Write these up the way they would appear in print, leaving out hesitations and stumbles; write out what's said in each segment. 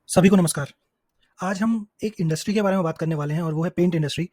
सभी को नमस्कार। आज हम एक इंडस्ट्री के बारे में बात करने वाले हैं और वो है पेंट इंडस्ट्री।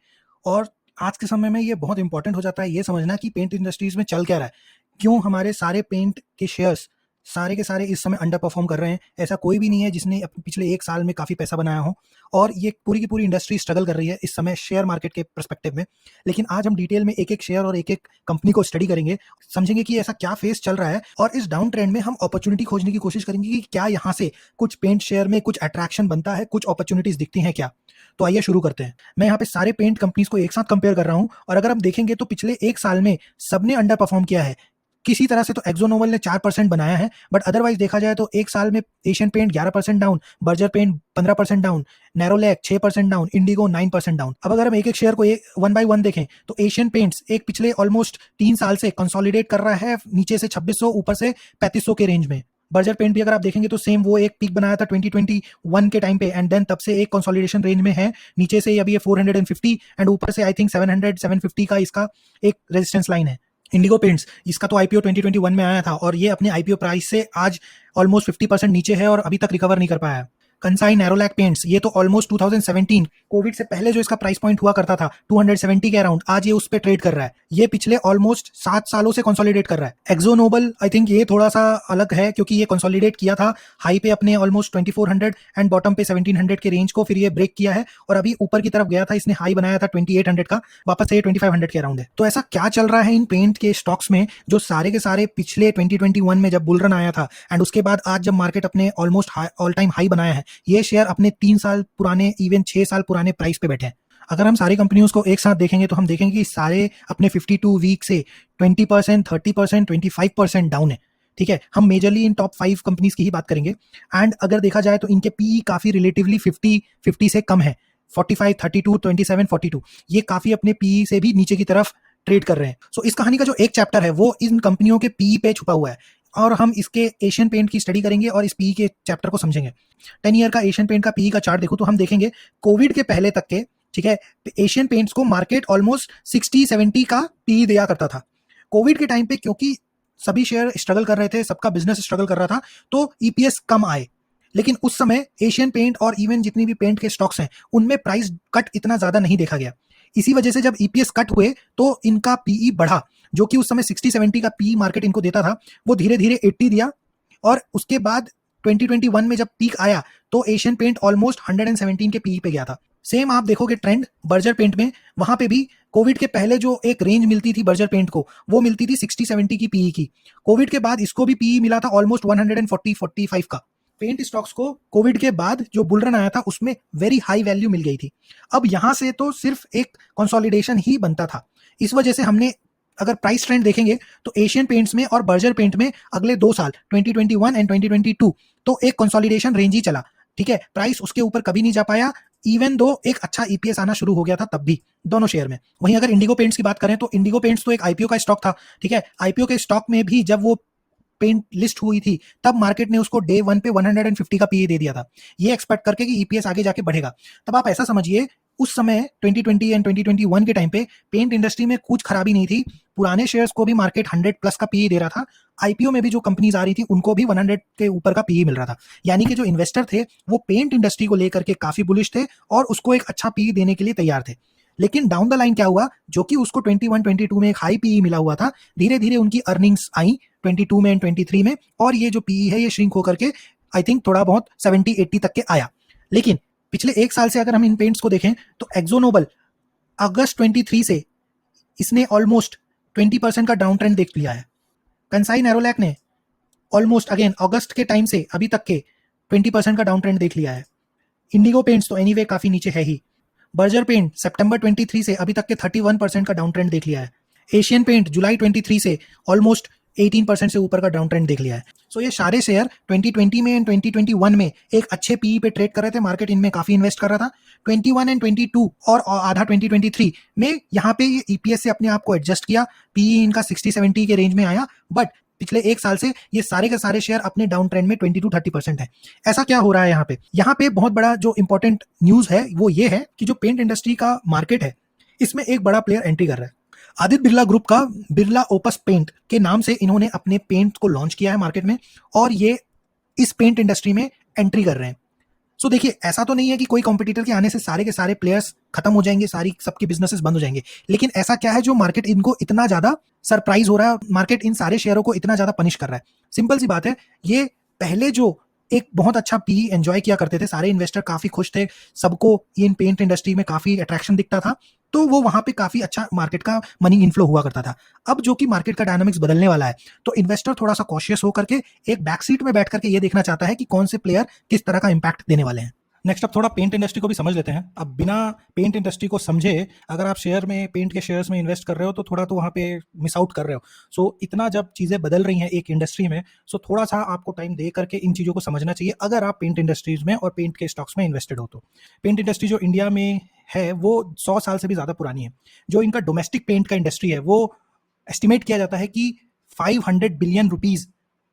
और आज के समय में ये बहुत इंपॉर्टेंट हो जाता है ये समझना कि पेंट इंडस्ट्रीज़ में चल क्या रहा है? क्यों हमारे सारे पेंट के शेयर्स सारे के सारे इस समय अंडर परफ़ॉर्म कर रहे हैं? ऐसा कोई भी नहीं है जिसने पिछले 1 साल में काफ़ी पैसा बनाया हो और ये पूरी की पूरी इंडस्ट्री स्ट्रगल कर रही है इस समय शेयर मार्केट के पर्सपेक्टिव में। लेकिन आज हम डिटेल में एक-एक शेयर और एक-एक कंपनी को स्टडी करेंगे, समझेंगे कि ऐसा क्या फ़ेज़ चल रहा है और इस डाउन ट्रेंड में हम अपॉर्च्युनिटी खोजने की कोशिश करेंगे कि क्या यहाँ से कुछ पेंट शेयर में कुछ अट्रैक्शन बनता है, कुछ अपॉर्च्युनिटीज़ दिखती हैं क्या? तो आइए शुरू करते हैं। मैं यहाँ पे सारे पेंट कंपनीज़ को एक साथ कंपेयर कर रहा हूँ और अगर हम देखेंगे तो पिछले 1 साल में सबने अंडर परफ़ॉर्म किया है। किसी तरह से तो एक्ज़ो नोबल ने 4% बनाया है, बट अदरवाइज़ देखा जाए तो 1 साल में Asian paint 11% down, Berger paint 15% down, Nerolac 6% down, Indigo 9% down. अब अगर हम एक-एक शेयर को वन बाय वन देखें तो एशियन पेंट्स एक पिछले ऑलमोस्ट 3 साल से कंसोलिडेट कर रहा है, नीचे से 2600 ऊपर से 3500 के रेंज में। बर्जर पेंट भी अगर आप देखेंगे तो सेम वो एक पीक बनाया था 2021 के टाइम पे एंड देन तब से एक कंसोलिडेशन रेंज में है। नीचे से अभी ये 450 एंड ऊपर से आई थिंक 700 750 का इसका एक रेजिस्टेंस लाइन है। इंडिगो पेंट्स इसका तो आईपीओ 2021 में आया था और ये अपने आईपीओ प्राइस से आज ऑलमोस्ट 50% नीचे है और अभी तक रिकवर नहीं कर पाया है। कंसाई नैरोलैक पेंट्स ये तो ऑलमोस्ट 2017 कोविड से पहले जो इसका प्राइस पॉइंट हुआ करता था 270 के अराउंड, आज ये उस पे ट्रेड कर रहा है। ये पिछले ऑलमोस्ट 7 सालों से कंसोलिडेट कर रहा है। एक्सो नोबल आई थिंक ये थोड़ा सा अलग है क्योंकि ये कंसोलिडेट किया था हाई पे अपने ऑलमोस्ट 2400 एंड बॉटम पे 1700 के रेंज को, फिर ये ब्रेक किया है और अभी ऊपर की तरफ गया था। इसने हाई बनाया था 2800 का, वापस से 2500 के अराउंड है। तो ऐसा क्या चल रहा है इन पेंट के स्टॉक्स में जो सारे के सारे पिछले 2021 में जब बुल रन आया था एंड उसके बाद आज जब मार्केट अपने ऑलमोस्ट ऑल टाइम हाई बनाया है, ये शेयर अपने 3 साल पुराने इवन 6 साल पुराने प्राइस पे बैठे हैं। अगर हम सारी कंपनियों को एक साथ देखेंगे तो हम देखेंगे कि सारे अपने 52 वीक से 20%, 30%, 25% डाउन है। ठीक है, हम मेजरली इन टॉप 5 कंपनीज की ही बात करेंगे एंड अगर देखा जाए तो इनके पीई काफी रिलेटिवली 50 से कम है। 45, 32, 27, 42 ये काफी अपने पीई से भी नीचे की तरफ ट्रेड कर रहे हैं। सो इस कहानी का जो एक चैप्टर है वो इन कंपनियों के पीई पे छुपा हुआ है और हम इसके एशियन पेंट की स्टडी करेंगे और इस पीई के चैप्टर को समझेंगे। 10 ईयर का एशियन पेंट का पीई का चार्ट देखो तो हम देखेंगे कोविड के पहले तक के, ठीक है, एशियन पेंट्स को मार्केट ऑलमोस्ट 60-70 का पीई दिया करता था। कोविड के टाइम पे क्योंकि सभी शेयर स्ट्रगल कर रहे थे, सबका बिजनेस स्ट्रगल कर रहा था, तो ईपीएस कम आए। लेकिन उस समय एशियन पेंट और इवन जितनी भी पेंट के स्टॉक्स हैं उनमें प्राइस कट इतना ज्यादा नहीं देखा गया। इसी वजह से जब ईपीएस कट हुए तो इनका पीई बढ़ा, जो कि उस समय 60-70 का पीई मार्केट इनको देता था, वो धीरे धीरे 80 दिया और उसके बाद 2021 में जब पीक आया तो एशियन पेंट ऑलमोस्ट 117 के पीई पे गया था। सेम आप देखोगे ट्रेंड बर्जर पेंट में, वहां पे भी कोविड के पहले जो एक रेंज मिलती थी बर्जर पेंट को वो मिलती थी 60-70 की पीई की। कोविड के बाद इसको भी पीई मिला था ऑलमोस्ट 140-45 का। पेंट स्टॉक्स को कोविड के बाद जो बुल रन आया था उसमें वेरी हाई वैल्यू मिल गई थी। अब यहां से तो सिर्फ एक कंसोलिडेशन ही बनता था। इस वजह से हमने अगर प्राइस ट्रेंड देखेंगे तो एशियन पेंट्स में और बर्जर पेंट में अगले 2 साल 2021 एंड 2022 तो एक कंसोलिडेशन रेंज ही चला। ठीक है, प्राइस उसके ऊपर कभी नहीं जा पाया, इवन दो एक अच्छा ईपीएस आना शुरू हो गया था तब भी दोनों शेयर में। वहीं अगर इंडिगो पेंट्स की बात करें तो इंडिगो पेंट्स तो एक आईपीओ का स्टॉक था। ठीक है, आईपीओ के स्टॉक में भी जब वो पेंट लिस्ट हुई थी तब मार्केट ने उसको डे 1 पे 150 का पीए दे दिया था, ये एक्सपेक्ट करके कि ईपीएस आगे जाके बढ़ेगा। तब आप ऐसा समझिए उस समय 2020 एंड 2021 के टाइम पे पेंट इंडस्ट्री में कुछ खराबी नहीं थी। पुराने शेयर्स को भी मार्केट 100 प्लस का पीई दे रहा था। आईपीओ में भी जो कंपनीज आ रही थी उनको भी 100 के ऊपर का पीई मिल रहा था। यानी कि जो इन्वेस्टर थे वो पेंट इंडस्ट्री को लेकर के काफी बुलिश थे और उसको एक अच्छा पीई देने के लिए तैयार थे। लेकिन डाउन द लाइन क्या हुआ, जो कि उसको 21-22 में एक हाई पीई मिला हुआ था, धीरे धीरे उनकी अर्निंग्स आई 22 में एंड 23 में और ये जो पीई है ये श्रिंक होकर के आई थिंक थोड़ा बहुत 70-80 तक के आया। लेकिन पिछले 1 साल से अगर हम इन पेंट्स को देखें तो एक्सो नोबल अगस्त 23 से इसने ऑलमोस्ट 20% का डाउन ट्रेंड देख लिया है। कंसाई नैरोलैक ने ऑलमोस्ट अगेन अगस्त के टाइम से अभी तक के 20% का डाउन ट्रेंड देख लिया है। इंडिगो पेंट्स तो एनीवे काफी नीचे है ही। बर्जर पेंट सितंबर 23 से अभी तक के 31% का डाउन ट्रेंड देख लिया है। एशियन पेंट जुलाई 23 से ऑलमोस्ट 18% से ऊपर का डाउन ट्रेंड देख लिया है। सो ये सारे शेयर 2020 में एंड 2021 में एक अच्छे पीई पे ट्रेड कर रहे थे, मार्केट इनमें काफी इन्वेस्ट कर रहा था। 21 एंड 22 और आधा 2023 में यहाँ पे ये ईपीएस से अपने आप को एडजस्ट किया, पीई इनका 60-70 के रेंज में आया, बट पिछले 1 साल से ये सारे के सारे शेयर अपने डाउन ट्रेंड में 20-30% है। ऐसा क्या हो रहा है यहाँ पे? यहाँ पे बहुत बड़ा जो इंपॉर्टेंट न्यूज है वो ये है कि जो पेंट इंडस्ट्री का मार्केट है इसमें एक बड़ा प्लेयर एंट्री कर रहा है। आदित्य बिरला ग्रुप का बिरला ओपस पेंट के नाम से इन्होंने अपने पेंट को लॉन्च किया है मार्केट में और ये इस पेंट इंडस्ट्री में एंट्री कर रहे हैं। सो देखिए, ऐसा तो नहीं है कि कोई कॉम्पिटिटर के आने से सारे के सारे प्लेयर्स खत्म हो जाएंगे, सारी सबके बिजनेसेस बंद हो जाएंगे, लेकिन ऐसा क्या है जो मार्केट इनको इतना ज्यादा सरप्राइज हो रहा है, मार्केट इन सारे शेयरों को इतना ज्यादा पनिश कर रहा है? सिंपल सी बात है, ये पहले जो एक बहुत अच्छा पी एंजॉय किया करते थे, सारे इन्वेस्टर काफी खुश थे, सबको इन पेंट इंडस्ट्री में काफी अट्रैक्शन दिखता था, तो वो वहां पे काफी अच्छा मार्केट का मनी इनफ्लो हुआ करता था। अब जो कि मार्केट का डायनामिक्स बदलने वाला है, तो इन्वेस्टर थोड़ा सा कॉशियस होकर के एक बैक सीट में बैठ करके ये देखना चाहता है कि कौन से प्लेयर किस तरह का इंपैक्ट देने वाले हैं। नेक्स्ट, अब थोड़ा पेंट इंडस्ट्री को भी समझ लेते हैं। अब बिना पेंट इंडस्ट्री को समझे अगर आप शेयर में, पेंट के शेयर्स में इन्वेस्ट कर रहे हो तो थोड़ा तो वहाँ पे मिस आउट कर रहे हो। सो इतना जब चीज़ें बदल रही हैं एक इंडस्ट्री में, सो थोड़ा सा आपको टाइम दे करके इन चीज़ों को समझना चाहिए अगर आप पेंट इंडस्ट्रीज में और पेंट के स्टॉक्स में इन्वेस्टेड हो तो। पेंट इंडस्ट्री जो इंडिया में है वो 100 साल से भी ज़्यादा पुरानी है। जो इनका डोमेस्टिक पेंट का इंडस्ट्री है वो एस्टिमेट किया जाता है कि 500 बिलियन रुपीज़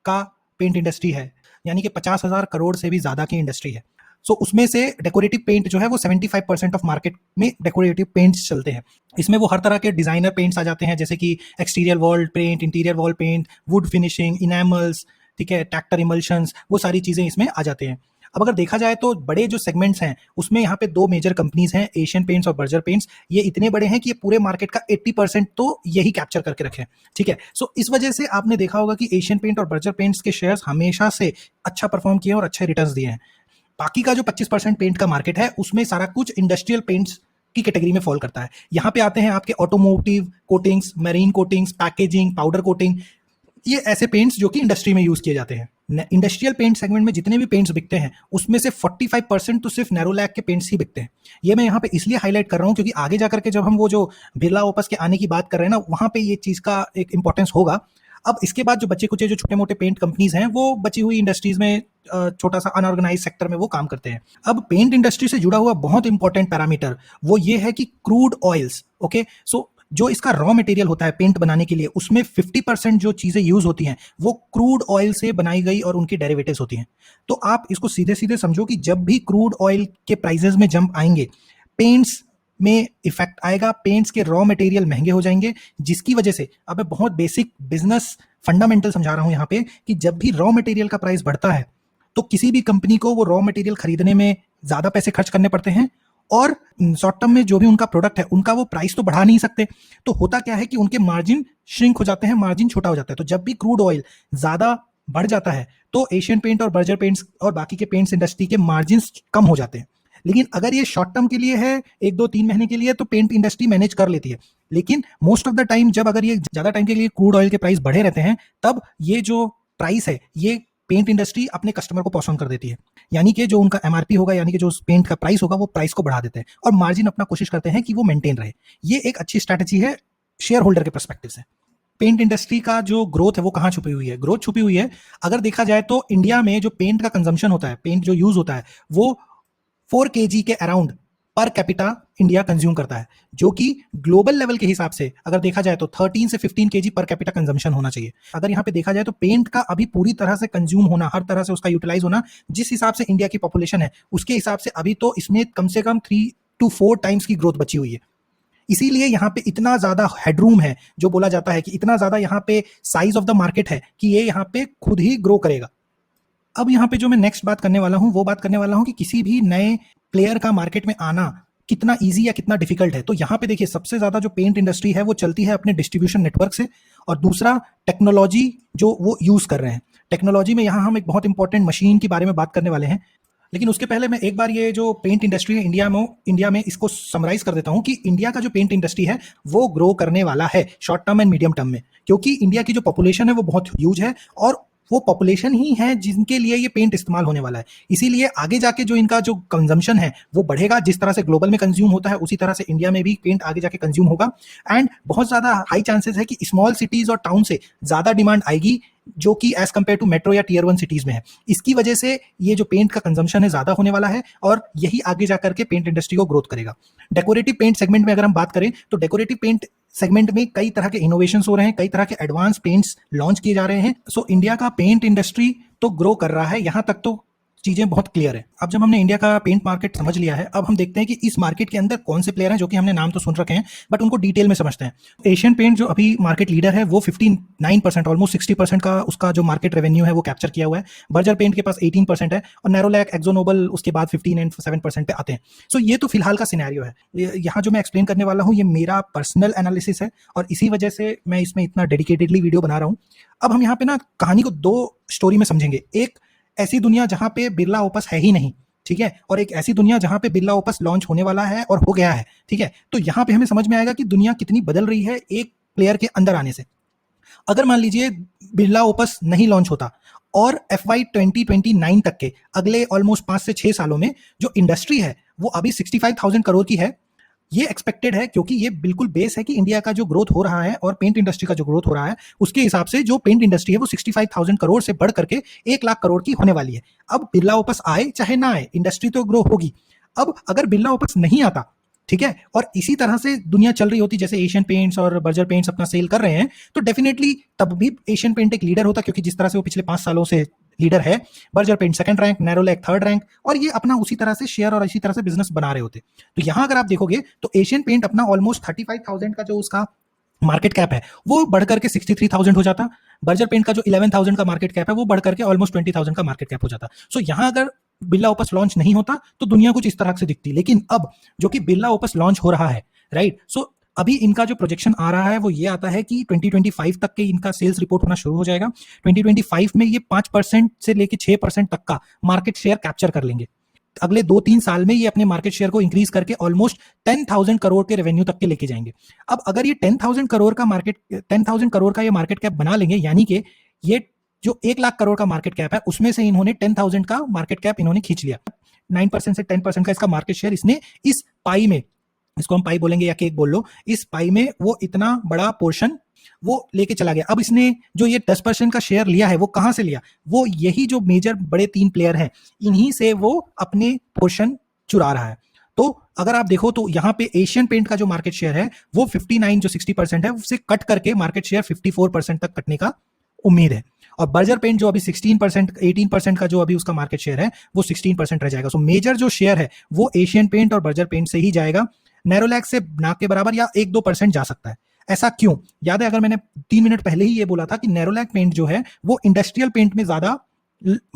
का पेंट इंडस्ट्री है, यानी कि 50,000 करोड़ से भी ज़्यादा की इंडस्ट्री है। सो उसमें से डेकोरेटिव पेंट जो है वो 75% ऑफ मार्केट में डेकोरेटिव पेंट्स चलते हैं। इसमें वो हर तरह के डिजाइनर पेंट्स आ जाते हैं, जैसे कि exterior wall paint, interior wall paint, wood finishing, enamels, ठीक है, ट्रैक्टर इमल्शंस, वो सारी चीजें इसमें आ जाते हैं। अब अगर देखा जाए तो बड़े जो सेगमेंट्स हैं उसमें यहाँ पे दो मेजर कंपनीज हैं, एशियन पेंट्स और बर्जर पेंट्स। ये इतने बड़े हैं कि ये पूरे मार्केट का 80% तो यही कैप्चर करके रखे हैं, ठीक है। सो इस वजह से आपने देखा होगा कि एशियन पेंट और बर्जर पेंट्स के शेयर्स हमेशा से अच्छा परफॉर्म किए और अच्छे रिटर्न्स दिए हैं। बाकी का जो 25% पेंट का मार्केट है उसमें सारा कुछ इंडस्ट्रियल पेंट्स की कैटेगरी में फॉल करता है। यहाँ पे आते हैं आपके automotive coatings, marine coatings, packaging, powder coating, ये ऐसे पेंट्स जो कि इंडस्ट्री में यूज किए जाते हैं। इंडस्ट्रियल पेंट सेगमेंट में जितने भी पेंट्स बिकते हैं उसमें से 45% तो सिर्फ नैरोलैक के पेंट्स ही बिकते हैं। ये मैं यहाँ पे इसलिए हाईलाइट कर रहा हूँ क्योंकि आगे जाकर के जब हम वो जो बिरला ओपस के आने की बात कर रहे हैं ना, वहां पे ये चीज का एक इंपॉर्टेंस होगा। अब इसके बाद जो बचे कुछ जो छोटे मोटे पेंट कंपनीज हैं वो बची हुई इंडस्ट्रीज में, छोटा सा अनऑर्गेनाइज सेक्टर में वो काम करते हैं। अब पेंट इंडस्ट्री से जुड़ा हुआ बहुत इंपॉर्टेंट पैरामीटर वो ये है कि क्रूड ऑयल्स, ओके। सो जो इसका रॉ मटेरियल होता है पेंट बनाने के लिए, उसमें 50% जो चीजें यूज होती हैं वो क्रूड ऑयल से बनाई गई और उनकी डेरिवेटिव्स होती हैं। तो आप इसको सीधे सीधे समझो कि जब भी क्रूड ऑयल के प्राइसेस में जंप आएंगे, पेंट्स में इफेक्ट आएगा, पेंट्स के रॉ मटेरियल महंगे हो जाएंगे, जिसकी वजह से, अब मैं बहुत बेसिक बिजनेस फंडामेंटल समझा रहा हूं यहाँ पे, कि जब भी रॉ मटेरियल का प्राइस बढ़ता है तो किसी भी कंपनी को वो रॉ मटेरियल खरीदने में ज्यादा पैसे खर्च करने पड़ते हैं, और शॉर्ट टर्म में जो भी उनका प्रोडक्ट है उनका वो प्राइस तो बढ़ा नहीं सकते। तो होता क्या है कि उनके मार्जिन श्रिंक हो जाते हैं, मार्जिन छोटा हो जाता है। तो जब भी क्रूड ऑयल ज्यादा बढ़ जाता है तो एशियन पेंट और बर्जर पेंट्स और बाकी के पेंट्स इंडस्ट्री के मार्जिन कम हो जाते हैं। लेकिन अगर ये शॉर्ट टर्म के लिए है, 1-2-3 महीने के लिए, तो पेंट इंडस्ट्री मैनेज कर लेती है। लेकिन मोस्ट ऑफ द टाइम जब अगर ये ज्यादा टाइम के लिए क्रूड ऑयल के प्राइस बढ़े रहते हैं, तब ये जो प्राइस है ये पेंट इंडस्ट्री अपने कस्टमर को पास ऑन कर देती है, यानी कि जो उनका एमआरपी होगा, यानी कि जो पेंट का प्राइस होगा, वो प्राइस को बढ़ा देते हैं और मार्जिन अपना कोशिश करते हैं कि वो मेंटेन रहे। ये एक अच्छी स्ट्रैटेजी है शेयर होल्डर के पर्सपेक्टिव से। पेंट इंडस्ट्री का जो ग्रोथ है वो कहाँ छुपी हुई है? ग्रोथ छुपी हुई है, अगर देखा जाए तो इंडिया में जो पेंट का कंजम्पशन होता है, पेंट जो यूज होता है, वो 4 kg के around per capita India consume करता है, जो कि ग्लोबल लेवल के हिसाब से अगर देखा जाए तो 13 से 15 kg पर कैपिटा कंजम्पशन होना चाहिए। अगर यहाँ पे देखा जाए तो पेंट का अभी पूरी तरह से कंज्यूम होना, हर तरह से उसका यूटिलाइज होना, जिस हिसाब से इंडिया की पॉपुलेशन है उसके हिसाब से अभी तो इसमें कम से कम 3 to 4 टाइम्स की ग्रोथ बची हुई है। इसीलिए यहाँ पे इतना ज्यादा हेडरूम है, जो बोला जाता है कि इतना ज्यादा यहाँ पे साइज ऑफ द मार्केट है कि ये यहाँ पे खुद ही ग्रो करेगा। अब यहाँ पे जो मैं नेक्स्ट बात करने वाला हूँ वो बात करने वाला हूँ कि किसी भी नए प्लेयर का मार्केट में आना कितना इजी या कितना डिफिकल्ट है। तो यहाँ पे देखिए, सबसे ज्यादा जो पेंट इंडस्ट्री है वो चलती है अपने डिस्ट्रीब्यूशन नेटवर्क से, और दूसरा टेक्नोलॉजी जो वो यूज कर रहे हैं। टेक्नोलॉजी में यहाँ हम एक बहुत इंपॉर्टेंट मशीन के बारे में बात करने वाले हैं, लेकिन उसके पहले मैं एक बार ये जो पेंट इंडस्ट्री है इंडिया में इसको समराइज कर देता हूँ कि इंडिया का जो पेंट इंडस्ट्री है वो ग्रो करने वाला है short term and medium term में, क्योंकि इंडिया की जो पॉपुलेशन है वो बहुत ह्यूज है और वो पॉपुलेशन ही है जिनके लिए ये पेंट इस्तेमाल होने वाला है। इसीलिए आगे जाके जो इनका जो कंजम्पशन है वो बढ़ेगा। जिस तरह से ग्लोबल में कंज्यूम होता है उसी तरह से इंडिया में भी पेंट आगे जाके कंज्यूम होगा, एंड बहुत ज्यादा हाई चांसेस है कि स्मॉल सिटीज और टाउन से ज्यादा डिमांड आएगी, जो कि एज कंपेयर टू मेट्रो या टियर 1 सिटीज में है। इसकी वजह से ये जो पेंट का कंजम्पशन है ज्यादा होने वाला है, और यही आगे जाकर के पेंट इंडस्ट्री को ग्रोथ करेगा। डेकोरेटिव पेंट सेगमेंट में अगर हम बात करें तो डेकोरेटिव पेंट सेगमेंट में कई तरह के इनोवेशंस हो रहे हैं, कई तरह के एडवांस पेंट्स लॉन्च किए जा रहे हैं। सो इंडिया का पेंट इंडस्ट्री तो ग्रो कर रहा है, यहां तक तो चीजें बहुत क्लियर है। अब जब हमने इंडिया का पेंट मार्केट समझ लिया है, अब हम देखते हैं कि इस मार्केट के अंदर कौन से प्लेयर हैं, जो कि हमने नाम तो सुन रखे हैं बट उनको डिटेल में समझते हैं। एशियन पेंट जो अभी मार्केट लीडर है वो 59%, ऑलमोस्ट 60% का उसका जो मार्केट रेवेन्यू है वो कैप्चर किया हुआ है। बर्जर पेंट के पास 18% है और नैरोलैक, एक्जो नोबल उसके बाद 15 एंड 7% पे आते हैं। सो ये तो फिलहाल का सिनेरियो है। यहाँ जो मैं एक्सप्लेन करने वाला हूँ ये मेरा पर्सनल एनालिसिस है और इसी वजह से मैं इसमें इतना डेडिकेटेडली वीडियो बना रहा हूँ। अब हम यहाँ पे ना कहानी को दो स्टोरी में समझेंगे। एक ऐसी दुनिया जहां पे बिरला ओपस है ही नहीं, ठीक है, और एक ऐसी दुनिया जहां पे बिरला ओपस लॉन्च होने वाला है और हो गया है, ठीक है। तो यहां पे हमें समझ में आएगा कि दुनिया कितनी बदल रही है एक प्लेयर के अंदर आने से। अगर मान लीजिए बिरला ओपस नहीं लॉन्च होता और FY 2029 तक के अगले ऑलमोस्ट 5 से 6 सालों में जो इंडस्ट्री है वो अभी 65,000 करोड़ की है, ये एक्सपेक्टेड है क्योंकि ये बिल्कुल बेस है कि इंडिया का जो ग्रोथ हो रहा है और पेंट इंडस्ट्री का जो ग्रोथ हो रहा है उसके हिसाब से जो पेंट इंडस्ट्री है वो 65,000 करोड़ से बढ़ करके 1 लाख करोड़ की होने वाली है। अब बिरला ओपस आए चाहे ना आए, इंडस्ट्री तो ग्रो होगी। अब अगर बिरला ओपस नहीं आता, ठीक है, और इसी तरह से दुनिया चल रही होती जैसे एशियन पेंट्स और बर्जर पेंट्स अपना सेल कर रहे हैं, तो डेफिनेटली तब भी एशियन पेंट एक लीडर होता, क्योंकि जिस तरह से वो पिछले 5 सालों से लीडर है। Berger paint second rank, Nerolac third rank, और ये अपना उसी तरह से शेयर और इसी तरह से बिजनेस बना रहे होते। तो यहां अगर आप देखोगे तो एशियन पेंट अपना ऑलमोस्ट 35,000 का जो उसका मार्केट कैप है वो बढ़कर के 63,000 हो जाता। बर्जर पेंट का जो 11,000 का मार्केट कैप है वो बढ़कर के ऑलमोस्ट 20,000 का मार्केट कैप हो जाता। सो यहां अगर बिरला ओपस लॉन्च नहीं होता तो दुनिया कुछ इस तरह से दिखती। लेकिन अब जो कि बिरला ओपस लॉन्च हो रहा है, राइट, सो अभी इनका जो प्रोजेक्शन आ रहा है वो ये आता है कि 2025 तक के इनका सेल्स रिपोर्ट होना शुरू हो जाएगा। 2025 में ये 5% से लेके 6% तक का मार्केट शेयर कैप्चर कर लेंगे। अगले 2-3 साल में ये अपने मार्केट शेयर को इंक्रीज करके ऑलमोस्ट 10,000 करोड़ के रेवेन्यू तक के लेके जाएंगे। अब अगर ये 10,000 करोड़ का ये मार्केट कैप बना लेंगे, यानी कि ये जो 1 लाख करोड़ का मार्केट कैप है उसमें से इन्होंने 10,000 का मार्केट कैप इन्होंने खींच लिया। 9% से 10% का इसका मार्केट शेयर इसने इस पाई में, इसको हम पाई बोलेंगे या केक बोल लो, इस पाई में वो इतना बड़ा पोर्शन वो लेके चला गया। अब इसने जो ये 10% का शेयर लिया है वो कहां से लिया? वो यही जो मेजर बड़े 3 प्लेयर हैं इन्हीं से वो अपने पोर्शन चुरा रहा है। तो अगर आप देखो तो यहाँ पे एशियन पेंट का जो मार्केट शेयर है वो 59 जो 60% है उससे कट करके मार्केट शेयर 54% तक कटने का उम्मीद है। और बर्जर पेंट जो अभी 16%, 18% का जो अभी उसका मार्केट शेयर है वो 16% रह जाएगा। सो मेजर जो शेयर है वो एशियन पेंट और बर्जर पेंट से ही जाएगा। नैरोलैक से ना के बराबर या 1-2% जा सकता है। ऐसा क्यों? याद है अगर मैंने 3 मिनट पहले ही ये बोला था कि नैरोलैक पेंट जो है वो इंडस्ट्रियल पेंट में ज्यादा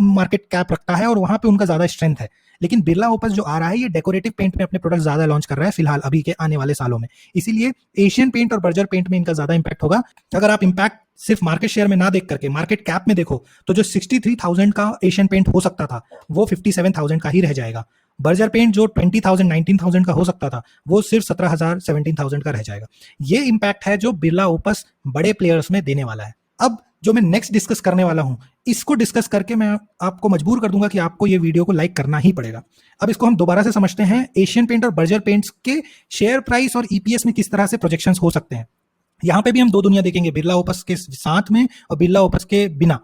मार्केट कैप रखता है और वहां पे उनका ज्यादा स्ट्रेंथ है। लेकिन बिरला ओपस जो आ रहा है ये डेकोरेटिव पेंट में अपने प्रोडक्ट ज्यादा लॉन्च कर रहा है फिलहाल अभी के आने वाले सालों में। इसीलिए एशियन पेंट और बर्जर पेंट में इनका ज्यादा इंपैक्ट होगा। अगर आप इंपैक्ट सिर्फ मार्केट शेयर में ना देख करके मार्केट कैप में देखो तो जो 63,000 का एशियन पेंट हो सकता था वो 57,000 का ही रह जाएगा। बर्जर पेंट जो 20,000, 19,000 का हो सकता था वो सिर्फ 17,000, 17,000 का रह जाएगा। ये इंपैक्ट है जो बिरला ओपस बड़े प्लेयर्स में देने वाला है। अब जो मैं नेक्स्ट डिस्कस करने वाला हूं इसको डिस्कस करके मैं आपको मजबूर कर दूंगा कि आपको ये वीडियो को लाइक करना ही पड़ेगा। अब इसको हम दोबारा से समझते हैं। एशियन पेंट और बर्जर पेंट्स के शेयर प्राइस और ईपीएस में किस तरह से प्रोजेक्शंस हो सकते हैं। यहां पे भी हम 2 दुनिया देखेंगे, बिरला ओपस के साथ में और बिरला ओपस के बिना।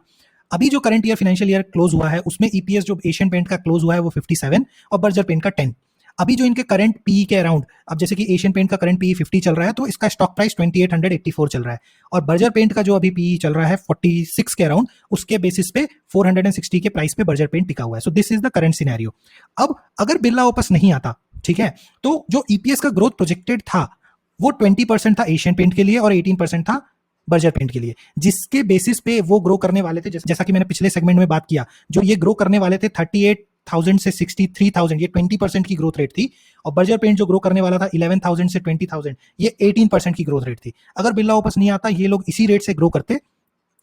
अभी जो current year financial year close हुआ है उसमें ईपीएस जो एशियन पेंट का क्लोज हुआ है वो 57 और बर्जर पेंट का 10। अभी जो इनके करंट पीई के अराउंड, अब जैसे कि एशियन पेंट का करंट पीई 50 चल रहा है तो इसका स्टॉक प्राइस 2884 चल रहा है, और बर्जर पेंट का जो अभी पीई चल रहा है 46 के अराउंड, उसके बेसिस पे 460 के प्राइस पे बर्जर पेंट टिका हुआ है। So this is the current scenario. अब अगर बिरला ओपस नहीं आता, ठीक है, तो जो ईपीएस का ग्रोथ प्रोजेक्टेड था वो 20% था एशियन पेंट के लिए और 18% था बर्जर पेंट के लिए, जिसके बेसिस पे वो ग्रो करने वाले थे। जैसा कि मैंने पिछले सेगमेंट में बात किया, जो ये ग्रो करने वाले थे 38,000 से 63,000, ये 20% की ग्रोथ रेट थी। और बर्जर पेंट जो ग्रो करने वाला था 11,000 से 20,000, ये 18% की ग्रोथ रेट थी। अगर बिरला ओपस नहीं आता ये लोग इसी रेट से ग्रो करते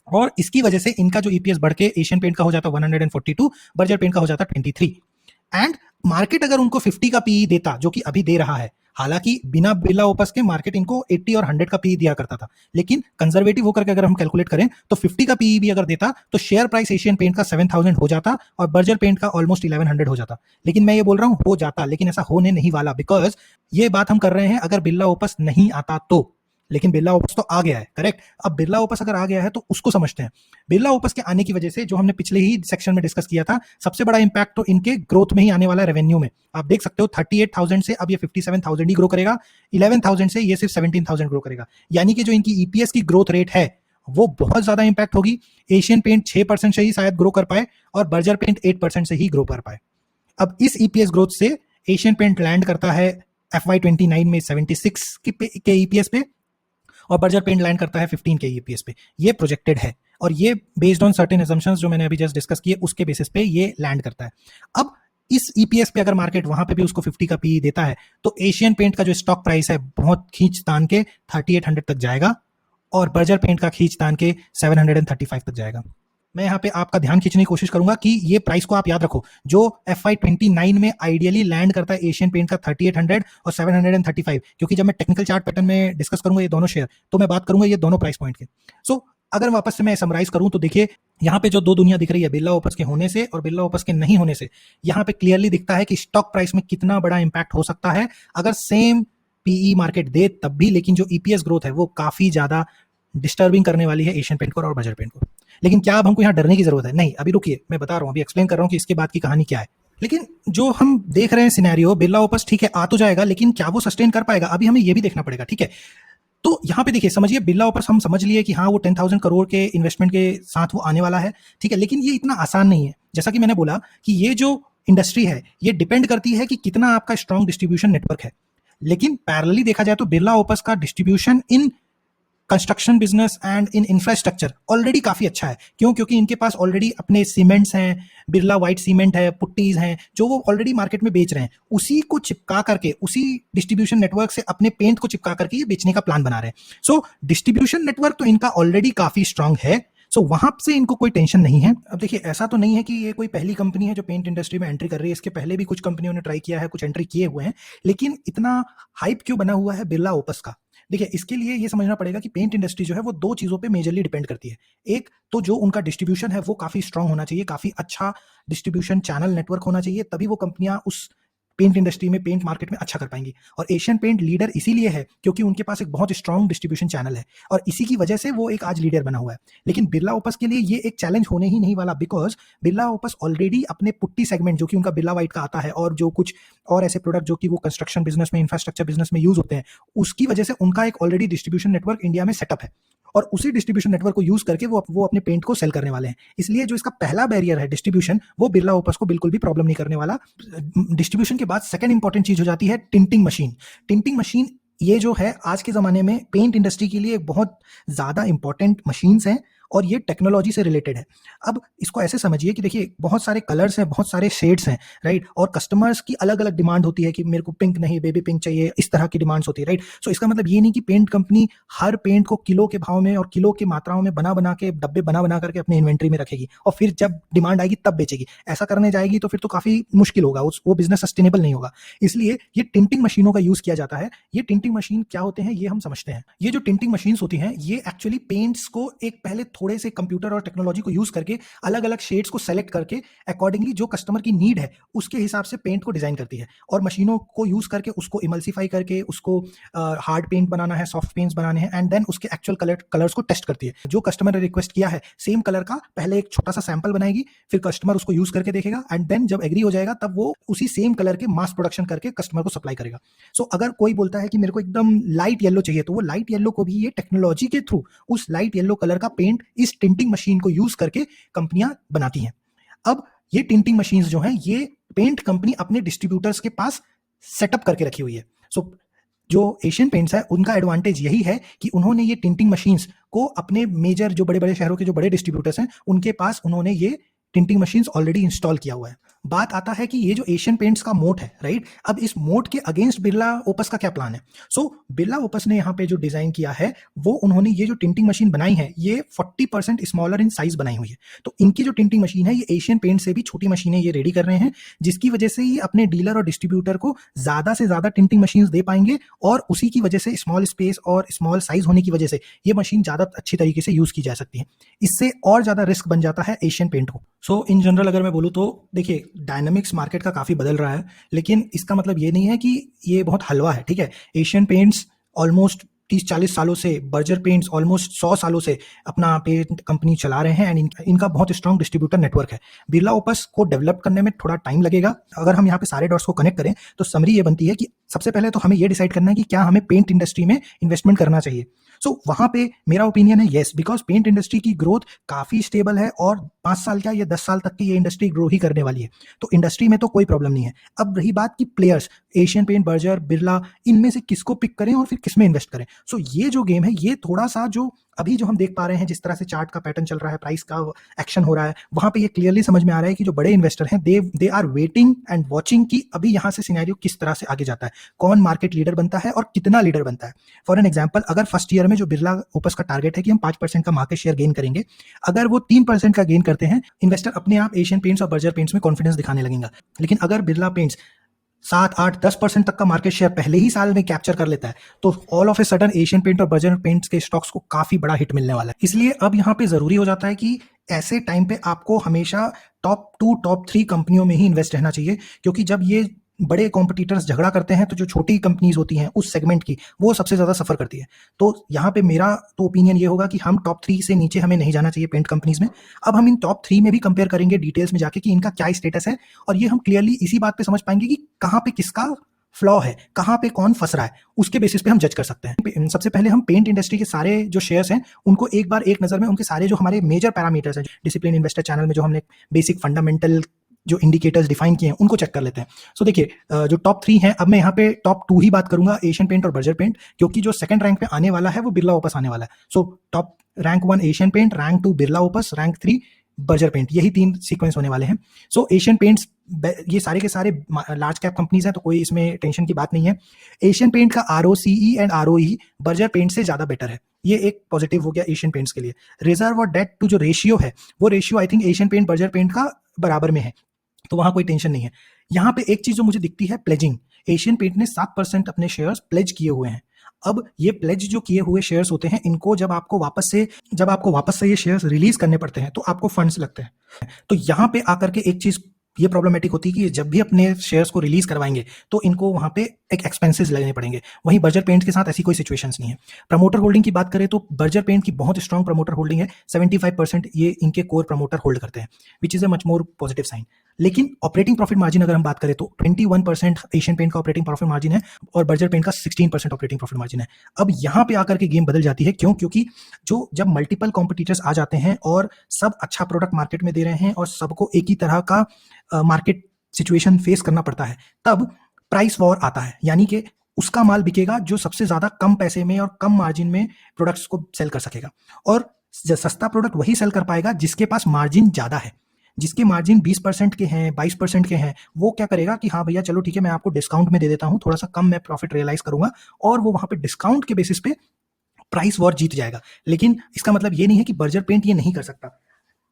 और इसकी वजह से इनका जो ईपीएस बढ़ के एशियन पेंट का हो जाता 142, बर्जर पेंट का हो जाता 23। एंड मार्केट अगर उनको 50 का पीई देता जो कि अभी दे रहा है, हालांकि बिना बिरला ओपस के मार्केट इनको 80 और 100 का पीई दिया करता था, लेकिन कंजर्वेटिव होकर के अगर हम कैलकुलेट करें तो 50 का पीई भी अगर देता तो शेयर प्राइस एशियन पेंट का 7,000 हो जाता और बर्जर पेंट का ऑलमोस्ट 1100 हो जाता। लेकिन मैं ये बोल रहा हूं हो जाता, लेकिन ऐसा होने नहीं वाला, बिकॉज ये बात हम कर रहे हैं अगर बिरला ओपस नहीं आता तो। लेकिन बिरला ओपस तो आ गया है, करेक्ट। अब बिरला ओपस अगर आ गया है तो उसको समझते हैं। बिरला ओपस के आने की वजह से जो हमने पिछले ही सेक्शन में डिस्कस किया था, सबसे बड़ा इंपैक्ट तो इनके ग्रोथ में ही आने वाला है, रेवेन्यू में। आप देख सकते हो 38,000 से अब ये 57,000 ही ग्रो करेगा, 11,000 से ये सिर्फ 17,000 ग्रो करेगा। यानी कि जो इनकी ईपीएस की ग्रोथ रेट है वो बहुत ज़्यादा इम्पैक्ट होगी। एशियन पेंट 6% से ही शायद ग्रो कर पाए और बर्जर पेंट 8% से ही ग्रो कर पाए। अब इस ईपीएस ग्रोथ से एशियन पेंट लैंड करता है FY29 में 76 के ईपीएस पे और बर्जर पेंट लैंड करता है 15 के ईपीएस पे। ये प्रोजेक्टेड है और ये बेस्ड ऑन सर्टेन असम्पशंस जो मैंने अभी जस्ट डिस्कस किए उसके बेसिस पे ये लैंड करता है। अब इस ईपीएस पे अगर मार्केट वहां पे भी उसको 50 का पी देता है तो एशियन पेंट का जो स्टॉक प्राइस है बहुत खींच तान के 3800 तक जाएगा और बर्जर पेंट का खींच तान के 735 तक जाएगा। मैं यहाँ पे आपका ध्यान खींचने की कोशिश करूंगा कि ये प्राइस को आप याद रखो, जो FY29 में आइडियली लैंड करता है एशियन पेंट का 3800 और 735, क्योंकि जब मैं टेक्निकल चार्ट पैटर्न में डिस्कस करूंगा ये दोनों शेयर तो मैं बात करूंगा ये दोनों प्राइस पॉइंट के। सो अगर वापस से मैं समराइज करूं तो देखिए यहाँ पे जो दो दुनिया दिख रही है बिरला ओपस के होने से और बिरला ओपस के नहीं होने से, यहाँ पे क्लियरली दिखता है कि स्टॉक प्राइस में कितना बड़ा इंपैक्ट हो सकता है अगर सेम पीई मार्केट दे तब भी, लेकिन जो ईपीएस ग्रोथ है वो काफी ज्यादा डिस्टर्बिंग करने वाली है एशियन पेंट को और बर्जर पेंट को। लेकिन क्या अब हमको यहाँ डरने की जरूरत है? नहीं, अभी रुकिए, मैं बता रहा हूँ, अभी एक्सप्लेन कर रहा हूँ कि इसके बाद की कहानी क्या है। लेकिन जो हम देख रहे हैं सिनेरियो, बिरला ओपस ठीक है आ तो जाएगा लेकिन क्या वो सस्टेन कर पाएगा, अभी हमें ये भी देखना पड़ेगा। ठीक है, तो यहाँ पे देखिए, समझिए बिरला ओपस हम समझ लिए कि हाँ वो 10,000 करोड़ के इन्वेस्टमेंट के साथ वो आने वाला है। ठीक है, लेकिन ये इतना आसान नहीं है। जैसा कि मैंने बोला कि ये जो इंडस्ट्री है ये डिपेंड करती है कि कितना आपका स्ट्रॉन्ग डिस्ट्रीब्यूशन नेटवर्क है। लेकिन पैरेलली देखा जाए तो बिरला ओपस का distribution in construction business and in infrastructure already काफी अच्छा है। क्यों? क्योंकि इनके पास ऑलरेडी अपने सीमेंट्स हैं, बिरला व्हाइट सीमेंट है, पुट्टीज हैं जो वो ऑलरेडी मार्केट में बेच रहे हैं। उसी को चिपका करके, उसी डिस्ट्रीब्यूशन नेटवर्क से अपने पेंट को चिपका करके ये बेचने का प्लान बना रहे हैं। सो डिस्ट्रीब्यूशन नेटवर्क तो इनका ऑलरेडी काफी स्ट्रांग है, सो वहां से इनको कोई टेंशन नहीं है। अब देखिए, ऐसा तो नहीं है कि ये कोई पहली कंपनी है जो पेंट इंडस्ट्री में एंट्री कर रही है, इसके पहले भी कुछ कंपनियों ने ट्राई किया है, कुछ एंट्री किए हुए हैं। लेकिन इतना हाइप क्यों बना हुआ है बिरला ओपस का? देखिए, इसके लिए ये समझना पड़ेगा कि पेंट इंडस्ट्री जो है वो दो चीजों पे मेजरली डिपेंड करती है। एक तो जो उनका डिस्ट्रीब्यूशन है वो काफी स्ट्रांग होना चाहिए, काफी अच्छा डिस्ट्रीब्यूशन चैनल नेटवर्क होना चाहिए, तभी वो कंपनियां उस पेंट इंडस्ट्री में, पेंट मार्केट में अच्छा कर पाएंगी। और एशियन पेंट लीडर इसीलिए है क्योंकि उनके पास एक बहुत स्ट्रांग डिस्ट्रीब्यूशन चैनल है और इसी की वजह से वो एक आज लीडर बना हुआ है। लेकिन बिरला ओपस के लिए ये एक चैलेंज होने ही नहीं वाला, बिकॉज बिरला ओपस ऑलरेडी अपने पुट्टी सेगमेंट जो कि उनका बिरला व्हाइट का आता है और जो कुछ और ऐसे प्रोडक्ट जो कि वो कंस्ट्रक्शन बिजनेस में, इंफ्रास्ट्रक्चर बिजनेस में यूज होते हैं, उसकी वजह से उनका एक ऑलरेडी डिस्ट्रीब्यूशन नेटवर्क इंडिया में सेटअप है और उसी डिस्ट्रीब्यूशन नेटवर्क को यूज करके वो अपने पेंट को सेल करने वाले हैं। इसलिए जो इसका पहला बैरियर है डिस्ट्रीब्यूशन, वो बिरला ओपस को बिल्कुल भी प्रॉब्लम नहीं करने वाला। डिस्ट्रीब्यूशन के बाद सेकंड इंपॉर्टेंट चीज हो जाती है टिंटिंग मशीन। टिंटिंग मशीन ये जो है आज के जमाने में पेंट इंडस्ट्री के लिए बहुत ज्यादा इंपॉर्टेंट मशीन्स हैं और ये टेक्नोलॉजी से रिलेटेड है। अब इसको ऐसे समझिए कि देखिए, बहुत सारे कलर्स हैं, बहुत सारे शेड्स हैं, राइट, और कस्टमर्स की अलग अलग डिमांड होती है कि मेरे को पिंक नहीं, बेबी पिंक चाहिए, इस तरह की डिमांड्स होती है, राइट। सो इसका मतलब ये नहीं कि पेंट कंपनी हर पेंट को किलो के भाव में और किलो की मात्राओं में बना बना के, डब्बे बना बना करके अपने इन्वेंट्री में रखेगी और फिर जब डिमांड आएगी तब बेचेगी। ऐसा करने जाएगी तो फिर तो काफी मुश्किल होगा, वो बिजनेस सस्टेनेबल नहीं होगा। इसलिए ये टिंटिंग मशीनों का यूज किया जाता है। ये टिंटिंग मशीन क्या होते हैं ये हम समझते हैं। ये जो टिंटिंग मशीन होती हैं ये एक्चुअली पेंट्स को एक पहले थोड़े से कंप्यूटर और टेक्नोलॉजी को यूज करके अलग अलग शेड्स को सेलेक्ट करके अकॉर्डिंगली जो कस्टमर की नीड है उसके हिसाब से पेंट को डिजाइन करती है और मशीनों को यूज करके उसको इमल्सिफाई करके उसको हार्ड पेंट बनाना है, सॉफ्ट पेंट्स बनाने हैं, एंड देन उसके एक्चुअल कलर्स को टेस्ट करती है। जो कस्टमर ने रिक्वेस्ट किया है सेम कलर का पहले एक छोटा सा सैंपल बनाएगी, फिर कस्टमर उसको यूज करके देखेगा एंड देन जब एग्री हो जाएगा तब वो उसी सेम कलर के मास प्रोडक्शन करके कस्टमर को सप्लाई करेगा। सो अगर कोई बोलता है कि मेरे को एकदम लाइट येलो चाहिए तो वो लाइट येलो को भी ये टेक्नोलॉजी के थ्रू उस लाइट येलो कलर का पेंट इस टिंटिंग मशीन को यूज करके कंपनियां बनाती हैं। अब ये टिंटिंग मशीन्स जो हैं ये पेंट कंपनी अपने डिस्ट्रीब्यूटर्स के पास सेटअप करके रखी हुई है। सो जो एशियन पेंट्स है उनका एडवांटेज यही है कि उन्होंने ये टिंटिंग मशीन्स को अपने मेजर जो बड़े बड़े शहरों के जो बड़े डिस्ट्रीब्यूटर्स हैं उनके पास उन्होंने ये टिंटिंग मशीन्स ऑलरेडी इंस्टॉल किया हुआ है। बात आता है कि ये जो एशियन पेंट्स का मोट है, राइट, अब इस मोट के अगेंस्ट बिरला ओपस का क्या प्लान है? सो बिरला ओपस ने यहाँ पे जो डिजाइन किया है वो उन्होंने ये जो टिंटिंग मशीन बनाई है ये 40% स्मॉलर इन साइज बनाई हुई है। तो इनकी जो टिंटिंग मशीन है ये एशियन पेंट से भी छोटी मशीनें ये रेडी कर रहे हैं, जिसकी वजह से ये अपने डीलर और डिस्ट्रीब्यूटर को ज्यादा से ज्यादा टिंटिंग मशीन दे पाएंगे और उसी की वजह से स्मॉल स्पेस और स्मॉल साइज होने की वजह से ये मशीन ज्यादा अच्छी तरीके से यूज की जा सकती है। इससे और ज्यादा रिस्क बन जाता है एशियन पेंट को। सो इन जनरल अगर मैं बोलूँ तो देखिए, डायनामिक्स मार्केट का काफी बदल रहा है, लेकिन इसका मतलब ये नहीं है कि ये बहुत हलवा है। ठीक है, एशियन पेंट्स ऑलमोस्ट 30-40 सालों से, बर्जर पेंट्स ऑलमोस्ट 100 सालों से अपना पेंट कंपनी चला रहे हैं एंड इनका बहुत स्ट्रॉन्ग डिस्ट्रीब्यूटर नेटवर्क है। बिरला ओपस को डेवलप करने में थोड़ा टाइम लगेगा। अगर हम यहाँ पे सारे डॉट्स को कनेक्ट करें तो समरी ये बनती है कि सबसे पहले तो हमें ये डिसाइड करना है कि क्या हमें पेंट इंडस्ट्री में इन्वेस्टमेंट करना चाहिए। सो वहां पे मेरा ओपिनियन है येस, बिकॉज पेंट इंडस्ट्री की ग्रोथ काफी स्टेबल है और 5 साल क्या, ये 10 साल तक की ये इंडस्ट्री ग्रो ही करने वाली है। तो इंडस्ट्री में तो कोई प्रॉब्लम नहीं है। अब रही बात की players, Asian paint, Berger, Birla, इनमें से किसको पिक करें और फिर किसमें इन्वेस्ट करें। सो ये जो गेम है ये थोड़ा सा जो अभी जो हम देख पा रहे हैं, जिस तरह से चार्ट का पैटर्न चल रहा है, प्राइस का एक्शन हो रहा है, वहां पे ये क्लियरली समझ में आ रहा है कि जो बड़े इन्वेस्टर हैं they are waiting and watching कि अभी यहां से सिनेरियो किस तरह से आगे जाता है, कौन मार्केट लीडर बनता है और कितना लीडर बनता है। फॉर एन एग्जाम्पल, अगर फर्स्ट ईयर में जो बिरला ओपस का टारगेट है कि हम 5% का मार्केट शेयर गेन करेंगे, अगर वो 3% का गेन करते हैं, इन्वेस्टर अपने आप एशियन पेंट्स और बर्जर पेंट्स में कॉन्फिडेंस दिखाने लगेगा। लेकिन अगर बिरला पेंट्स 7, 8, 10% तक का मार्केट शेयर पहले ही साल में कैप्चर कर लेता है, तो all of a sudden Asian paint और बर्जर पेंट्स के स्टॉक्स को काफी बड़ा हिट मिलने वाला है। इसलिए अब यहाँ पे जरूरी हो जाता है कि ऐसे टाइम पे आपको हमेशा टॉप 2, टॉप 3 कंपनियों में ही इन्वेस्ट रहना चाहिए, क्योंकि जब ये बड़े कॉम्पिटिटर्स झगड़ा करते हैं तो जो छोटी कंपनीज होती हैं उस सेगमेंट की, वो सबसे ज्यादा सफर करती है। तो यहाँ पे मेरा तो ओपिनियन ये होगा कि हम टॉप 3 से नीचे हमें नहीं जाना चाहिए पेंट कंपनीज में। अब हम इन टॉप 3 में भी कंपेयर करेंगे डिटेल्स में जाके कि इनका क्या स्टेटस है, और ये हम क्लियरली इसी बात पे समझ पाएंगे कि कहाँ पे किसका फ्लॉ है, कहाँ पे कौन फंस रहा है, उसके बेसिस पे हम जज कर सकते हैं। सबसे पहले हम पेंट इंडस्ट्री के सारे जो शेयर्स हैं उनको एक बार एक नजर में, उनके सारे जो हमारे मेजर पैरामीटर्स हैं, डिसिप्लिन इन्वेस्टर चैनल में जो हमने बेसिक फंडामेंटल जो इंडिकेटर्स डिफाइन किए हैं उनको चेक कर लेते हैं। सो देखिए, जो टॉप 3 हैं, अब मैं यहाँ पे टॉप 2 ही बात करूंगा, एशियन पेंट और बर्जर पेंट, क्योंकि जो सेकंड रैंक पे आने वाला है वो बिरला ओपस आने वाला है। So top rank 1 Asian paint, rank 2 Birla Opus, rank 3 Berger paint, यही 3 सीक्वेंस होने वाले हैं। सो एशियन पेंट्स, ये सारे के सारे लार्ज कैप कंपनीज हैं, तो कोई इसमें टेंशन की बात नहीं है। एशियन पेंट का ROCE and ROE Berger paint से ज्यादा बेटर है, ये एक पॉजिटिव हो गया एशियन पेंट्स के लिए। रिजर्व और डेट टू जो रेशियो है, वो ratio I think Asian paint Berger paint का बराबर में है, तो वहां कोई टेंशन नहीं है। यहां पे एक चीज जो मुझे दिखती है, प्लेजिंग। एशियन पेंट ने 7% अपने शेयर्स प्लेज किए हुए हैं। अब ये प्लेज जो किए हुए शेयर्स होते हैं, इनको जब आपको वापस से ये शेयर्स रिलीज करने पड़ते हैं तो आपको फंड्स लगते हैं। तो यहां पे आकर के एक चीज ये प्रॉब्लमेटिक होती है कि जब भी अपने शेयर्स को रिलीज करवाएंगे तो इनको वहां पे एक एक्सपेंसेस लगने पड़ेंगे। वहीं बर्जर पेंट्स के साथ ऐसी कोई सिचुएशंस नहीं है। प्रमोटर होल्डिंग की बात करें तो बर्जर पेंट की बहुत स्ट्रॉन्ग प्रमोटर होल्डिंग है, 75% ये इनके कोर प्रमोटर होल्ड करते हैं, which is a much more positive sign. लेकिन ऑपरेटिंग प्रॉफिट मार्जिन अगर हम बात करें तो 21% एशियन पेंट का ऑपरेटिंग प्रॉफिट मार्जिन है और बर्जर पेंट का 16% ऑपरेटिंग प्रॉफिट मार्जिन है। अब यहां पे आकर के गेम बदल जाती है। क्यों? क्योंकि जब मल्टीपल कॉम्पिटिटर्स आ जाते हैं और सब अच्छा प्रोडक्ट मार्केट में दे रहे हैं और सबको एक ही तरह का मार्केट सिचुएशन फेस करना पड़ता है, तब प्राइस वॉर आता है। यानी कि उसका माल बिकेगा जो सबसे ज्यादा कम पैसे में और कम मार्जिन में प्रोडक्ट्स को सेल कर सकेगा, और सस्ता प्रोडक्ट वही सेल कर पाएगा जिसके पास मार्जिन ज्यादा है। जिसके मार्जिन 20% के हैं, 22% के हैं, वो क्या करेगा कि हाँ भैया चलो ठीक है, मैं आपको डिस्काउंट में दे देता हूं, थोड़ा सा कम मैं प्रॉफिट रियलाइज करूंगा, और वो वहां पे डिस्काउंट के बेसिस पे प्राइस वॉर जीत जाएगा। लेकिन इसका मतलब ये नहीं है कि बर्जर पेंट ये नहीं कर सकता,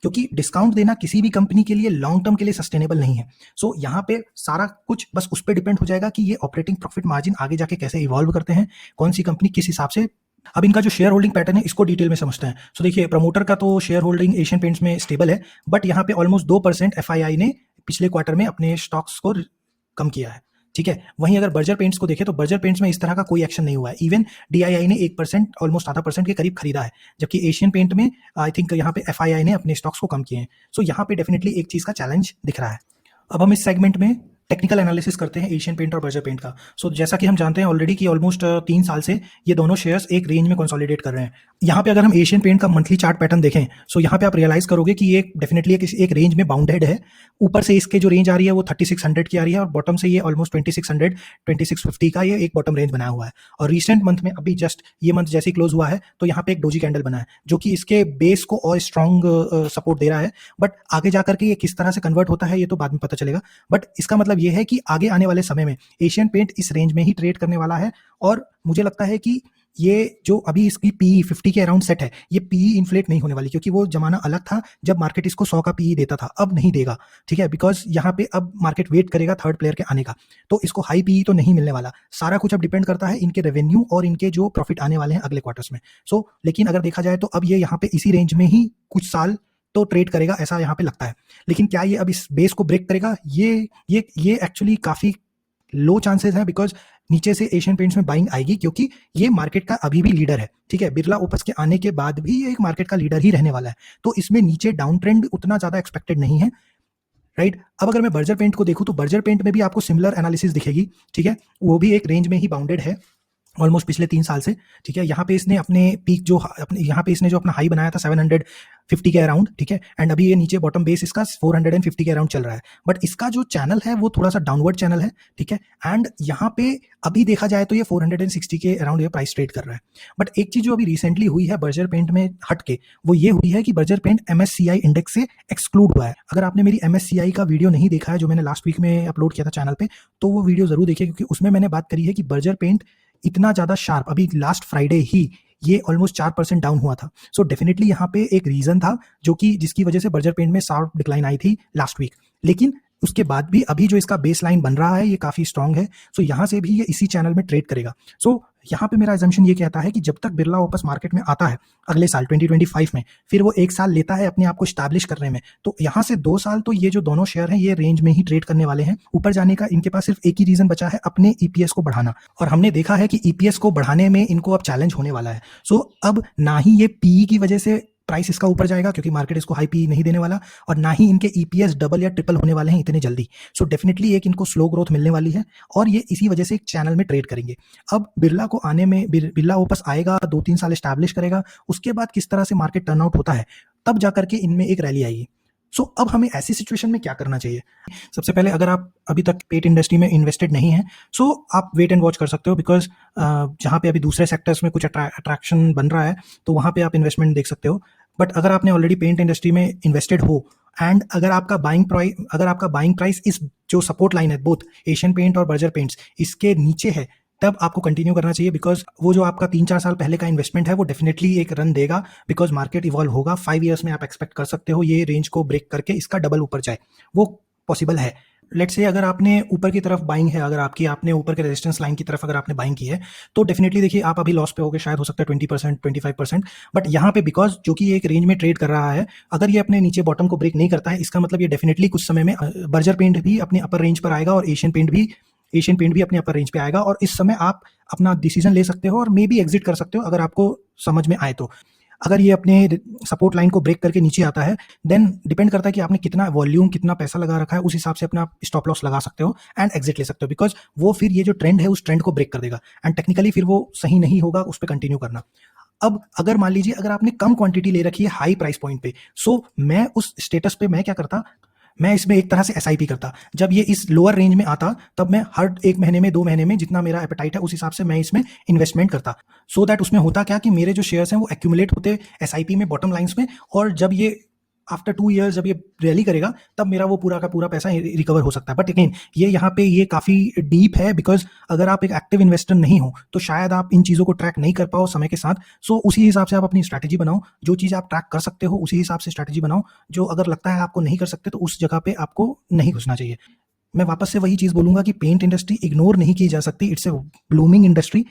क्योंकि डिस्काउंट देना किसी भी कंपनी के लिए लॉन्ग टर्म के लिए सस्टेनेबल नहीं है। सो यहाँ पे सारा कुछ बस उस पर डिपेंड हो जाएगा कि ये ऑपरेटिंग प्रॉफिट मार्जिन आगे जाके कैसे इवॉल्व करते हैं, कौन सी कंपनी किस हिसाब से। अब इनका जो शेयर होल्डिंग पैटर्न है इसको डिटेल में समझते हैं। सो देखिए, प्रमोटर का तो शेयर होल्डिंग एशियन पेंट्स में स्टेबल है, बट यहाँ पे ऑलमोस्ट 2% FII ने पिछले क्वार्टर में अपने स्टॉक्स को कम किया है। ठीक है, वहीं अगर बर्जर पेंट्स को देखें तो बर्जर पेंट्स में इस तरह का कोई एक्शन नहीं हुआ है। इवन DII ने 1%, ऑलमोस्ट आधा % के करीब खरीदा है, जबकि एशियन पेंट में आई थिंक यहाँ पे FII ने अपने स्टॉक्स को कम किए हैं। सो यहाँ पे डेफिनेटली एक चीज का चैलेंज दिख रहा है। अब हम इस सेगमेंट में टेक्निकल एनालिसिस करते हैं एशियन पेंट और बर्जर पेंट का। सो जैसा कि हम जानते हैं ऑलरेडी कि ऑलमोस्ट 3 साल से ये दोनों शेयर्स एक रेंज में कंसोलिडेट कर रहे हैं। यहाँ पे अगर हम एशियन पेंट का मंथली चार्ट पैटर्न देखें, सो यहाँ पे आप रियलाइज करोगे कि ये डेफिनेटली एक रेंज में बाउंडेड है। ऊपर से इसके जो रेंज आ रही है वो 3600 की आ रही है, और बॉटम से ये ऑलमोस्ट 2600, 2650 का ये एक बॉटम रेंज बनाया हुआ है। और रिसेंट मंथ में, अभी जस्ट ये मंथ जैसे क्लोज हुआ है, तो यहाँ पे एक डोजी कैंडल बना है जो कि इसके बेस को और स्ट्रॉन्ग सपोर्ट दे रहा है। बट आगे जाकर के ये किस तरह से कन्वर्ट होता है ये तो बाद में पता चलेगा। बट इसका मतलब ये है कि आगे आने वाले समय में एशियन पेंट इस रेंज में ही ट्रेड करने वाला है, और मुझे लगता है कि ये जो अभी इसकी PE 50 के अराउंड सेट है, ये PE इन्फ्लेट नहीं होने वाली, क्योंकि वो जमाना अलग था जब मार्केट इसको 100 का PE देता था, अब नहीं देगा। ठीक है, बिकॉज यहाँ पे अब मार्केट वेट करेगा थर्ड प्लेयर के आने का, तो इसको हाई PE तो नहीं मिलने वाला। सारा कुछ अब डिपेंड करता है इनके रेवेन्यू और इनके जो प्रॉफिट आने वाले हैं अगले क्वार्टर्स में। सो लेकिन अगर देखा जाए तो अब ये यहाँ पे इसी रेंज में ही कुछ साल तो ट्रेड करेगा, ऐसा यहाँ पे लगता है। लेकिन क्या ये अब इस बेस को ब्रेक करेगा? ये एक्चुअली काफी लो चांसेस है, बिकॉज नीचे से एशियन पेंट्स में बाइंग आएगी, क्योंकि ये मार्केट का अभी भी लीडर है। ठीक है, बिरला ओपस के आने के बाद भी ये एक मार्केट का लीडर ही रहने वाला है, तो इसमें नीचे डाउन ट्रेंड उतना ज्यादा एक्सपेक्टेड नहीं है। राइट। अब अगर मैं बर्जर पेंट को देखूँ तो बर्जर पेंट में भी आपको सिमिलर एनालिसिस दिखेगी, ठीक है। वो भी एक रेंज में ही बाउंडेड है ऑलमोस्ट पिछले 3 साल से, ठीक है। यहाँ पे इसने अपने पीक जो अपने यहाँ पे इसने जो अपना हाई बनाया था 750 के अराउंड, ठीक है। एंड अभी ये नीचे बॉटम बेस इसका 450 के अराउंड चल रहा है, बट इसका जो चैनल है वो थोड़ा सा डाउनवर्ड चैनल है, ठीक है। एंड यहाँ पे अभी देखा जाए तो ये 460 के अराउंड ये प्राइस ट्रेड कर रहा है। बट एक चीज जो अभी रिसेंटली हुई है बर्जर पेंट में हट के, वो ये हुई है कि बर्जर पेंट MSCI इंडेक्स से एक्सक्लूड हुआ है। अगर आपने मेरी MSCI का वीडियो नहीं देखा है जो मैंने लास्ट वीक में अपलोड किया था चैनल पे, तो वो वीडियो जरूर देखिए, क्योंकि उसमें मैंने बात करी है कि बर्जर पेंट इतना ज्यादा शार्प, अभी लास्ट फ्राइडे ही ये ऑलमोस्ट 4% डाउन हुआ था। सो डेफिनेटली यहाँ पे एक रीजन था जो कि जिसकी वजह से बर्जर पेंट में शार्प डिक्लाइन आई थी लास्ट वीक। लेकिन उसके बाद भी अभी जो इसका बेस लाइन बन रहा है ये काफी स्ट्रांग है। सो यहाँ से भी ये इसी चैनल में ट्रेड करेगा। सो यहाँ पे मेरा एजम्पशन ये कहता है कि जब तक बिरला वापस मार्केट में आता है अगले साल 2025 में, फिर वो 1 साल लेता है अपने आप को स्टैब्लिश करने में, तो यहाँ से 2 साल तो ये जो दोनों शेयर हैं ये रेंज में ही ट्रेड करने वाले हैं। ऊपर जाने का इनके पास सिर्फ एक ही रीजन बचा है, अपने ईपीएस को बढ़ाना, और हमने देखा है कि ईपीएस को बढ़ाने में इनको अब चैलेंज होने वाला है। सो अब ना ही ये पीई की वजह से प्राइस इसका ऊपर जाएगा क्योंकि मार्केट इसको हाई पी नहीं देने वाला, और ना ही इनके ईपीएस डबल या ट्रिपल होने वाले हैं इतने जल्दी। सो डेफिनेटली एक इनको स्लो ग्रोथ मिलने वाली है और ये इसी वजह से एक चैनल में ट्रेड करेंगे। अब बिरला को आने में, बिरला वापस आएगा, 2-3 साल स्टैब्लिश करेगा, उसके बाद किस तरह से मार्केट टर्नआउट होता है तब जाकर के इनमें एक रैली आएगी। सो अब हमें ऐसी सिचुएशन में क्या करना चाहिए? सबसे पहले अगर आप अभी तक पेट इंडस्ट्री में इन्वेस्टेड नहीं है, सो आप वेट एंड वॉच कर सकते हो, बिकॉज जहाँ पे अभी दूसरे सेक्टर्स में कुछ अट्रैक्शन बन रहा है तो वहाँ पे आप इन्वेस्टमेंट देख सकते हो। बट अगर आपने ऑलरेडी पेंट इंडस्ट्री में इन्वेस्टेड हो एंड अगर आपका बाइंग प्राइस इस जो सपोर्ट लाइन है बोथ एशियन पेंट और बर्जर पेंट्स इसके नीचे है, तब आपको कंटिन्यू करना चाहिए, बिकॉज वो जो आपका 3-4 साल पहले का इन्वेस्टमेंट है वो डेफिनेटली एक रन देगा, बिकॉज मार्केट इवॉल्व होगा। 5 ईयर्स में आप एक्सपेक्ट कर सकते हो ये रेंज को ब्रेक करके इसका डबल ऊपर जाए, वो पॉसिबल है। लेट्स से अगर आपने ऊपर की तरफ बाइंग है, अगर आपने ऊपर के रेजिस्टेंस लाइन की तरफ अगर आपने बाइंग की है, तो डेफिनेटली देखिए आप अभी लॉस पे होगे, शायद हो सकता है 20%, 25%। बट यहाँ पे बिकॉज जो कि एक रेंज में ट्रेड कर रहा है, अगर ये अपने नीचे बॉटम को ब्रेक नहीं करता है, इसका मतलब ये डेफिनेटली कुछ समय में बर्जर पेंट भी अपने अपर रेंज पर आएगा और एशियन पेंट भी अपने अपर रेंज पे आएगा, और इस समय आप अपना डिसीजन ले सकते हो और मे बी एग्जिट कर सकते हो अगर आपको समझ में आए तो। अगर ये अपने सपोर्ट लाइन को ब्रेक करके नीचे आता है, देन डिपेंड करता है कि आपने कितना वॉल्यूम, कितना पैसा लगा रखा है, उस हिसाब से अपना स्टॉप लॉस लगा सकते हो एंड एग्जिट ले सकते हो, बिकॉज वो फिर ये जो ट्रेंड है उस ट्रेंड को ब्रेक कर देगा एंड टेक्निकली फिर वो सही नहीं होगा उस पर कंटिन्यू करना। अब अगर मान लीजिए अगर आपने कम क्वांटिटी ले रखी है हाई प्राइस पॉइंट पे, सो मैं उस स्टेटस पे मैं क्या करता, मैं इसमें एक तरह से एसआईपी करता। जब ये इस लोअर रेंज में आता तब मैं हर 1 महीने में 2 महीने में जितना मेरा एपेटाइट है उस हिसाब से मैं इसमें इन्वेस्टमेंट करता, सो दैट उसमें होता क्या कि मेरे जो शेयर्स हैं वो एक्यूमुलेट होते एसआईपी में बॉटम लाइंस में, और जब ये आफ्टर 2 ईयर्स जब ये रैली करेगा तब मेरा वो पूरा का पूरा पैसा रिकवर हो सकता है। बट अगेन ये यहाँ पे ये काफ़ी डीप है, बिकॉज अगर आप एक एक्टिव इन्वेस्टर नहीं हो तो शायद आप इन चीज़ों को ट्रैक नहीं कर पाओ समय के साथ। सो उसी हिसाब से आप अपनी स्ट्रैटेजी बनाओ, जो चीज़ आप ट्रैक कर सकते हो उसी हिसाब से स्ट्रैटेजी बनाओ, जो अगर लगता है आपको नहीं कर सकते तो उस जगह पे आपको नहीं घुसना चाहिए। मैं वापस से वही चीज़ बोलूंगा कि पेंट इंडस्ट्री इग्नोर नहीं की जा सकती, इट्स ए ब्लूमिंग इंडस्ट्री।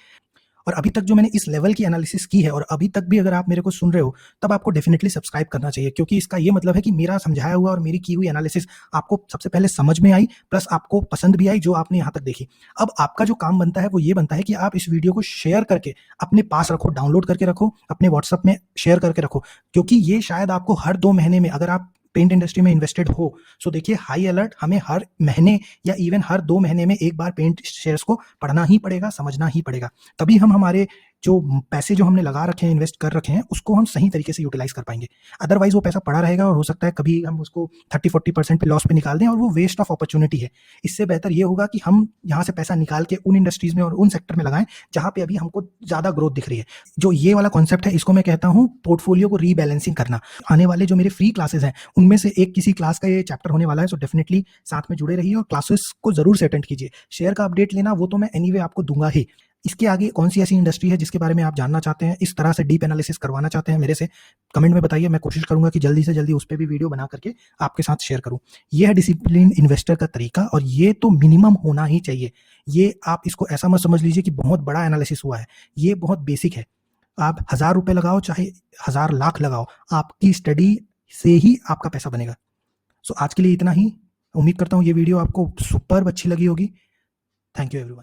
और अभी तक जो मैंने इस लेवल की एनालिसिस की है और अभी तक भी अगर आप मेरे को सुन रहे हो तब आपको डेफिनेटली सब्सक्राइब करना चाहिए, क्योंकि इसका ये मतलब है कि मेरा समझाया हुआ और मेरी की हुई एनालिसिस आपको सबसे पहले समझ में आई, प्लस आपको पसंद भी आई जो आपने यहाँ तक देखी। अब आपका जो काम बनता है वो ये बनता है कि आप इस वीडियो को शेयर करके अपने पास रखो, डाउनलोड करके रखो, अपने व्हाट्सएप में शेयर करके रखो, क्योंकि ये शायद आपको हर 2 महीने में, अगर आप पेंट इंडस्ट्री में इन्वेस्टेड हो, सो देखिए हाई अलर्ट, हमें हर महीने या इवन हर 2 महीने में एक बार पेंट शेयर्स को पढ़ना ही पड़ेगा, समझना ही पड़ेगा, तभी हम हमारे जो पैसे जो हमने लगा रखे हैं, इन्वेस्ट कर रखे हैं, उसको हम सही तरीके से यूटिलाइज कर पाएंगे। अदरवाइज वो पैसा पड़ा रहेगा और हो सकता है कभी हम उसको 30-40% पे लॉस पे निकाल दें और वो वेस्ट ऑफ अपॉर्चुनिटी है। इससे बेहतर ये होगा कि हम यहाँ से पैसा निकाल के उन इंडस्ट्रीज में और उन सेक्टर में लगाएं जहाँ पे अभी हमको ज्यादा ग्रोथ दिख रही है। जो ये वाला कॉन्सेप्ट है इसको मैं कहता हूँ पोर्टफोलियो को रीबैलेंसिंग करना। आने वाले जो मेरे फ्री क्लासेस हैं उनमें से एक किसी क्लास का ये चैप्टर होने वाला है, सो डेफिनेटली साथ में जुड़े रहिए और क्लासेस को जरूर से अटेंड कीजिए। शेयर का अपडेट लेना वो तो मैं एनीवे आपको दूंगा ही। इसके आगे कौन सी ऐसी इंडस्ट्री है जिसके बारे में आप जानना चाहते हैं, इस तरह से डीप एनालिसिस करवाना चाहते हैं मेरे से, कमेंट में बताइए। मैं कोशिश करूंगा कि जल्दी से जल्दी उस पर भी वीडियो बना करके आपके साथ शेयर करूं। ये है डिसिप्लिन इन्वेस्टर का तरीका और ये तो मिनिमम होना ही चाहिए। ये आप इसको ऐसा मत समझ लीजिए कि बहुत बड़ा एनालिसिस हुआ है, ये बहुत बेसिक है। आप 1000 रुपए लगाओ चाहे 1000 लाख लगाओ, आपकी स्टडी से ही आपका पैसा बनेगा। सो आज के लिए इतना ही। उम्मीद करता हूँ ये वीडियो आपको सुपर्ब अच्छी लगी होगी। Thank you everyone.